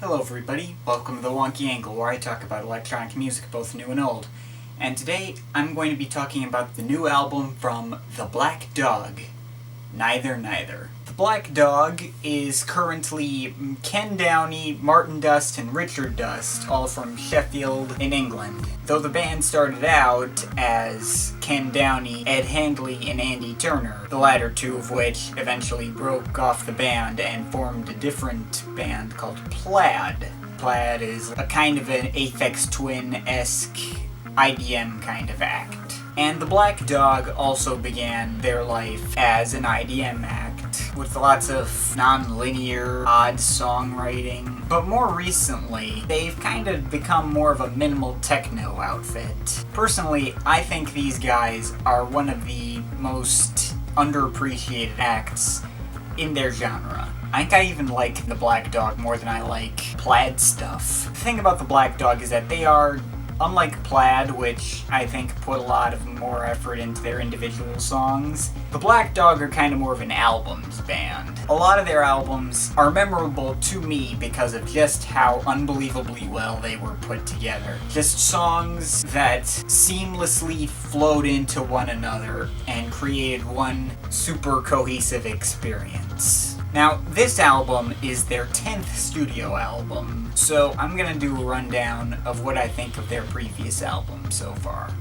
Hello everybody, welcome to the Wonky Angle, where I talk about electronic music, both new and old. And today, I'm going to be talking about the new album from The Black Dog, Neither Neither. The Black Dog is currently Ken Downey, Martin Dust, and Richard Dust, all from Sheffield in England. Though the band started out as Ken Downey, Ed Handley, and Andy Turner, the latter two of which eventually broke off the band and formed a different band called Plaid. Plaid is a kind of an Aphex Twin-esque IDM kind of act. And the Black Dog also began their life as an IDM act, with lots of non-linear, odd songwriting. But more recently, they've kind of become more of a minimal techno outfit. Personally, I think these guys are one of the most underappreciated acts in their genre. I think I even like the Black Dog more than I like Plaid stuff. The thing about the Black Dog is that they are, unlike Plaid, which I think put a lot of more effort into their individual songs, the Black Dog are kind of more of an albums band. A lot of their albums are memorable to me because of just how unbelievably well they were put together. Just songs that seamlessly flowed into one another and created one super cohesive experience. Now, this album is their 10th studio album, so I'm gonna do a rundown of what I think of their previous album so far.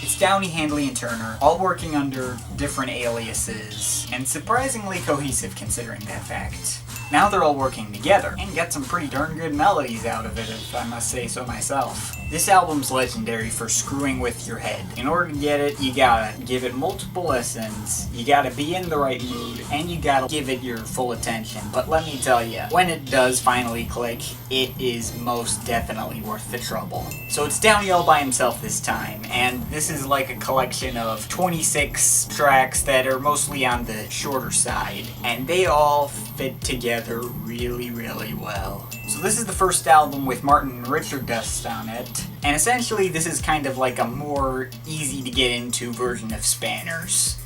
It's Downey, Handley, and Turner, all working under different aliases, and surprisingly cohesive considering that fact. Now they're all working together, and get some pretty darn good melodies out of it, if I must say so myself. This album's legendary for screwing with your head. In order to get it, you gotta give it multiple listens, you gotta be in the right mood, and you gotta give it your full attention. But let me tell you, when it does finally click, it is most definitely worth the trouble. So it's Downey all by himself this time, and this is like a collection of 26 tracks that are mostly on the shorter side, and they all fit together really, really well. So this is the first album with Martin and Richard Dust on it, and essentially this is kind of like a more easy to get into version of Spanners.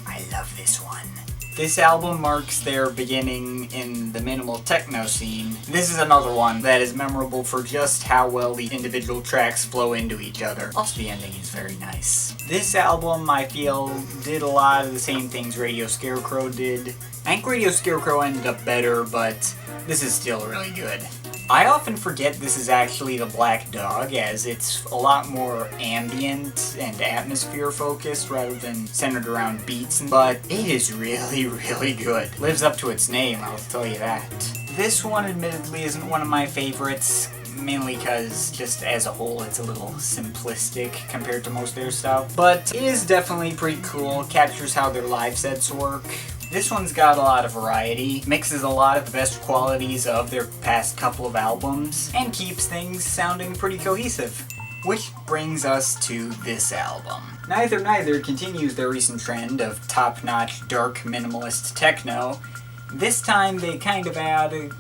I love this one. This album marks their beginning in the minimal techno scene. This is another one that is memorable for just how well the individual tracks flow into each other. Also, the ending is very nice. This album, I feel, did a lot of the same things Radio Scarecrow did. I think Radio Scarecrow ended up better, but this is still really good. I often forget this is actually the Black Dog, as it's a lot more ambient and atmosphere focused rather than centered around beats, but it is really, really good. Lives up to its name, I'll tell you that. This one admittedly isn't one of my favorites, mainly because just as a whole it's a little simplistic compared to most of their stuff, but it is definitely pretty cool, captures how their live sets work. This one's got a lot of variety, mixes a lot of the best qualities of their past couple of albums, and keeps things sounding pretty cohesive. Which brings us to this album. Neither Neither continues their recent trend of top-notch dark minimalist techno. This time they kind of add an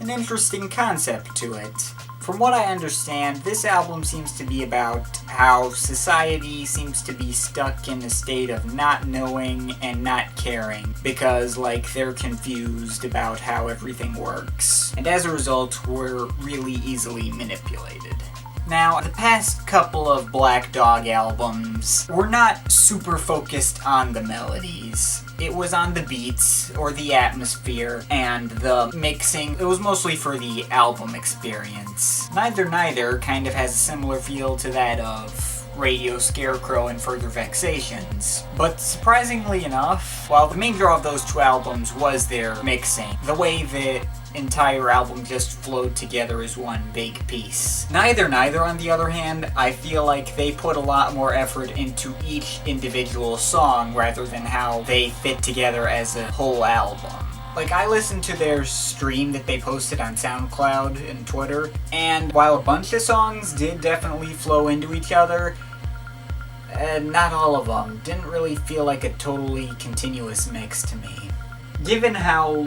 interesting concept to it. From what I understand, this album seems to be about how society seems to be stuck in a state of not knowing and not caring because, they're confused about how everything works. And as a result, we're really easily manipulated. Now, the past couple of Black Dog albums were not super focused on the melodies. It was on the beats, or the atmosphere, and the mixing. It was mostly for the album experience. Neither Neither kind of has a similar feel to that of Radio Scarecrow and Further Vexations. But surprisingly enough, while the main draw of those two albums was their mixing, the way the entire album just flowed together as one big piece. Neither Neither, on the other hand, I feel like they put a lot more effort into each individual song rather than how they fit together as a whole album. I listened to their stream that they posted on SoundCloud and Twitter, and while a bunch of songs did definitely flow into each other, not all of them didn't really feel like a totally continuous mix to me. Given how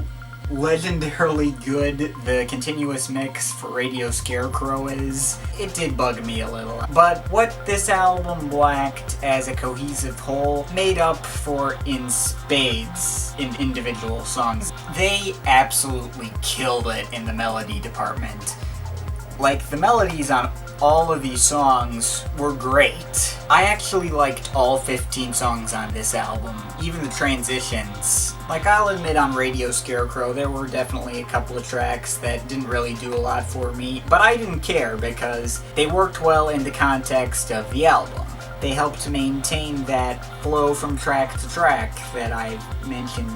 legendarily good the continuous mix for Radio Scarecrow is, it did bug me a little. But what this album lacked as a cohesive whole made up for in spades in individual songs. They absolutely killed it in the melody department. Like, the melodies on all of these songs were great. I actually liked all 15 songs on this album, even the transitions. Like, I'll admit on Radio Scarecrow, there were definitely a couple of tracks that didn't really do a lot for me, but I didn't care because they worked well in the context of the album. They helped to maintain that flow from track to track that I've mentioned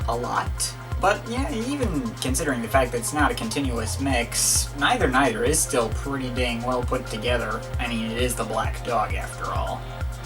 a lot. But yeah, even considering the fact that it's not a continuous mix, neither is still pretty dang well put together. I mean, it is the Black Dog after all.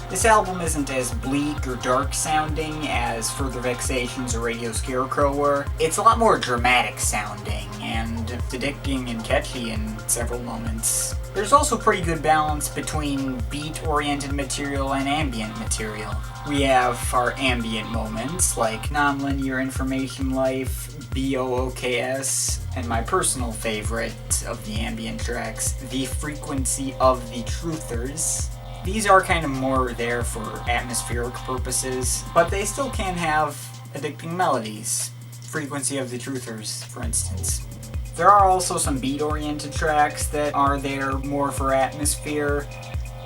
This album isn't as bleak or dark sounding as Further Vexations or Radio Scarecrow were. It's a lot more dramatic sounding and addicting and catchy in several moments. There's also pretty good balance between beat-oriented material and ambient material. We have our ambient moments like Nonlinear Information Life, BOOKS, and my personal favorite of the ambient tracks, The Frequency of the Truthers. These are kind of more there for atmospheric purposes, but they still can have addicting melodies. Frequency of the Truthers, for instance. There are also some beat-oriented tracks that are there more for atmosphere,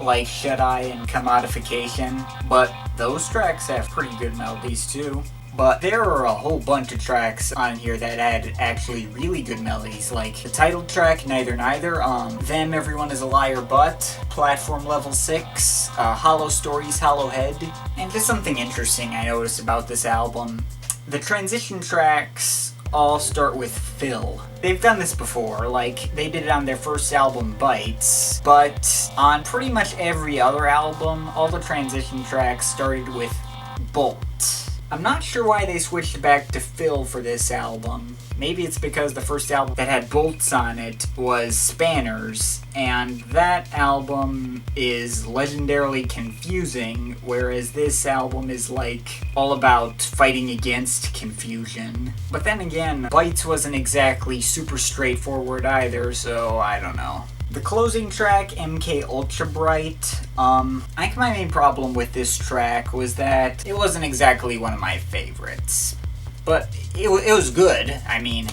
like Shut-Eye and Commodification, but those tracks have pretty good melodies too. But there are a whole bunch of tracks on here that had actually really good melodies, like the title track, Neither, Them, Everyone is a Liar But, Platform Level 6, Hollow Stories, Hollow Head. And just something interesting I noticed about this album, the transition tracks all start with fill. They've done this before, like they did it on their first album, Bites, but on pretty much every other album, all the transition tracks started with Bolt. I'm not sure why they switched back to fill for this album. Maybe it's because the first album that had bolts on it was Spanners, and that album is legendarily confusing, whereas this album is like all about fighting against confusion. But then again, Bites wasn't exactly super straightforward either, so I don't know. The closing track, MK Ultra Bright, I think my main problem with this track was that it wasn't exactly one of my favorites. But it was good. I mean,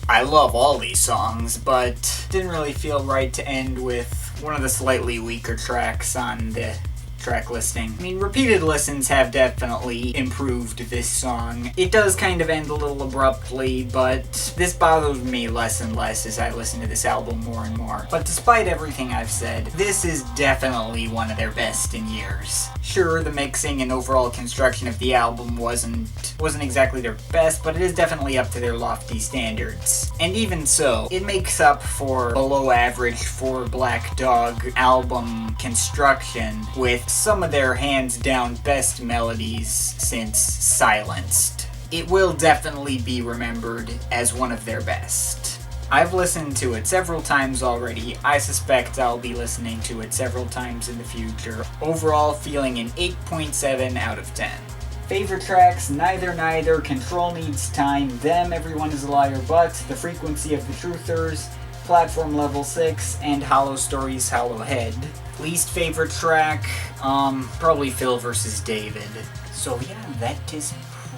I love all these songs, but didn't really feel right to end with one of the slightly weaker tracks on the track listing. I mean, repeated listens have definitely improved this song. It does kind of end a little abruptly, but this bothers me less and less as I listen to this album more and more. But despite everything I've said, this is definitely one of their best in years. Sure, the mixing and overall construction of the album wasn't exactly their best, but it is definitely up to their lofty standards. And even so, it makes up for below average for Black Dog album construction with some of their hands-down best melodies since Silenced. It will definitely be remembered as one of their best. I've listened to it several times already. I suspect I'll be listening to it several times in the future. Overall, feeling an 8.7 out of 10. Favorite tracks, Neither, Control Needs Time, Them, Everyone is a Liar But, The Frequency of the Truthers, Platform Level 6, and Hollow Stories, Hollow Head. Least favorite track, probably Phil vs. David. So yeah, that is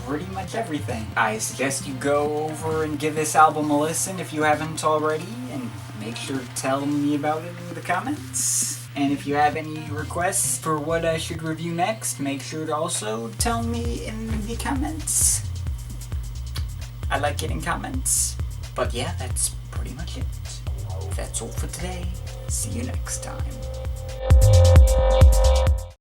pretty much everything. I suggest you go over and give this album a listen if you haven't already, and make sure to tell me about it in the comments. And if you have any requests for what I should review next, make sure to also tell me in the comments. I like getting comments. But yeah, that's pretty much it. That's all for today. See you next time.